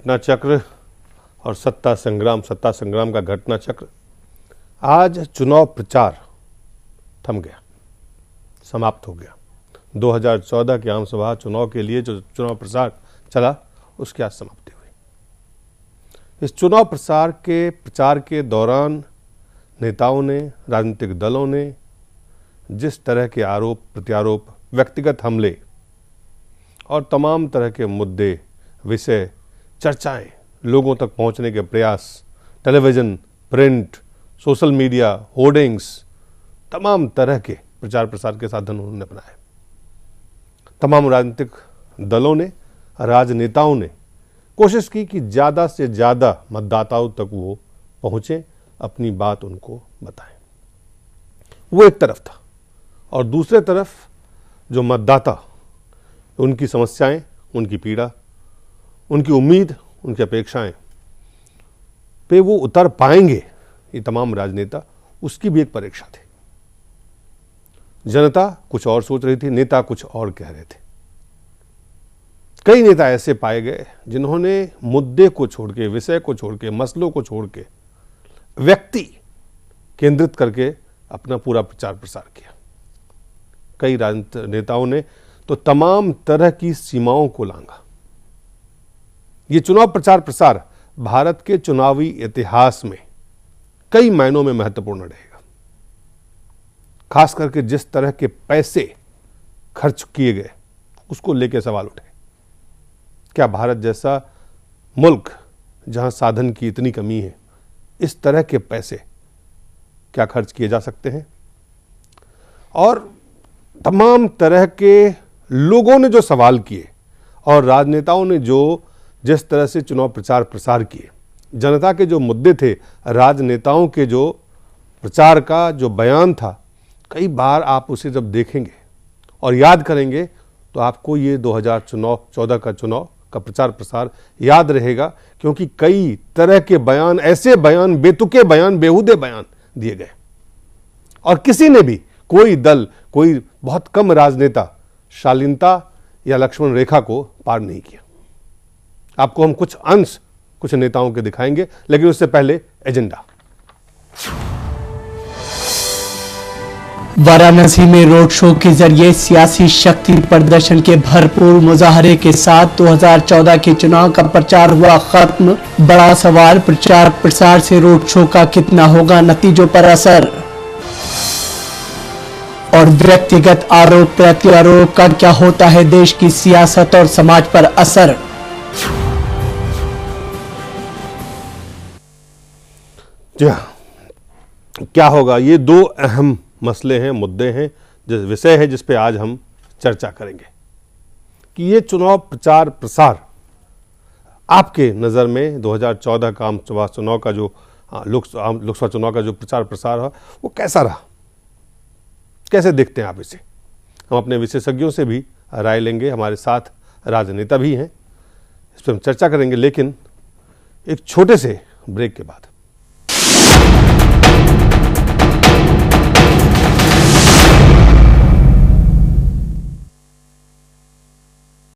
घटना चक्र और सत्ता संग्राम का घटना चक्र। आज चुनाव प्रचार थम गया, समाप्त हो गया। 2014 के आम सभा चुनाव के लिए जो चुनाव प्रचार चला, उसकी आज समाप्ति हुई। इस चुनाव प्रचार के दौरान नेताओं ने, राजनीतिक दलों ने जिस तरह के आरोप प्रत्यारोप, व्यक्तिगत हमले और तमाम तरह के मुद्दे, विषय, चर्चाएं, लोगों तक पहुंचने के प्रयास, television, print, social media, hoardings, तमाम तरह के प्रचार प्रसार के साधन उन्होंने बनाए। तमाम राजनीतिक दलों ने, राजनेताओं ने कोशिश की कि ज़्यादा से ज़्यादा मतदाताओं तक वो पहुँचें, अपनी बात उनको बताएं। वो एक तरफ था, और दूसरे तरफ जो मतदाता, उनकी समस्याएं, उनकी पीड़ा, उनकी उम्मीद, उनकी अपेक्षाएं पे वो उतर पाएंगे, ये तमाम राजनेता, उसकी भी एक परीक्षा थी। जनता कुछ और सोच रही थी, नेता कुछ और कह रहे थे। कई नेता ऐसे पाए गए जिन्होंने मुद्दे को छोड़ के, विषय को छोड़ के, मसलों को छोड़ के, व्यक्ति केंद्रित करके अपना पूरा प्रचार प्रसार किया। कई राजनीतिक नेताओं ने तो तमाम तरह की सीमाओं को लांघा। ये चुनाव प्रचार प्रसार भारत के चुनावी इतिहास में कई मायनों में महत्वपूर्ण रहेगा। खास करके जिस तरह के पैसे खर्च किए गए, उसको लेकर सवाल उठे। क्या भारत जैसा मुल्क जहां साधन की इतनी कमी है, इस तरह के पैसे क्या खर्च किए जा सकते हैं? और तमाम तरह के लोगों ने जो सवाल किए और राजनेताओं ने जिस तरह से चुनाव प्रचार प्रसार किए, जनता के जो मुद्दे थे, राजनेताओं के जो प्रचार का जो बयान था, कई बार आप उसे जब देखेंगे और याद करेंगे तो आपको ये 2014 का चुनाव का प्रचार प्रसार याद रहेगा, क्योंकि कई तरह के बयान, ऐसे बयान, बेतुके बयान, बेहुदे बयान दिए गए, और किसी ने भी, कोई दल, कोई बहुत कम राजनेता शालीनता या लक्ष्मण रेखा को पार नहीं किया। आपको हम कुछ अंश कुछ नेताओं के दिखाएंगे, लेकिन उससे पहले एजेंडा। वाराणसी में रोड शो के जरिए सियासी शक्ति प्रदर्शन के भरपूर मुजाहरे के साथ 2014 के चुनाव का प्रचार हुआ खत्म। बड़ा सवाल, प्रचार प्रसार से रोड शो का कितना होगा नतीजों पर असर, और व्यक्तिगत आरोप प्रत्यारोप का क्या होता है देश की सियासत और समाज पर असर। क्या होगा, ये दो अहम मसले हैं, मुद्दे हैं, विषय है जिस पे आज हम चर्चा करेंगे कि ये चुनाव प्रचार प्रसार आपके नज़र में 2014 का आम चुनाव का जो लोकसभा चुनाव का जो प्रचार प्रसार है, वो कैसा रहा, कैसे देखते हैं आप इसे? हम अपने विशेषज्ञों से भी राय लेंगे, हमारे साथ राजनेता भी हैं, इस पर हम चर्चा करेंगे, लेकिन एक छोटे से ब्रेक के बाद।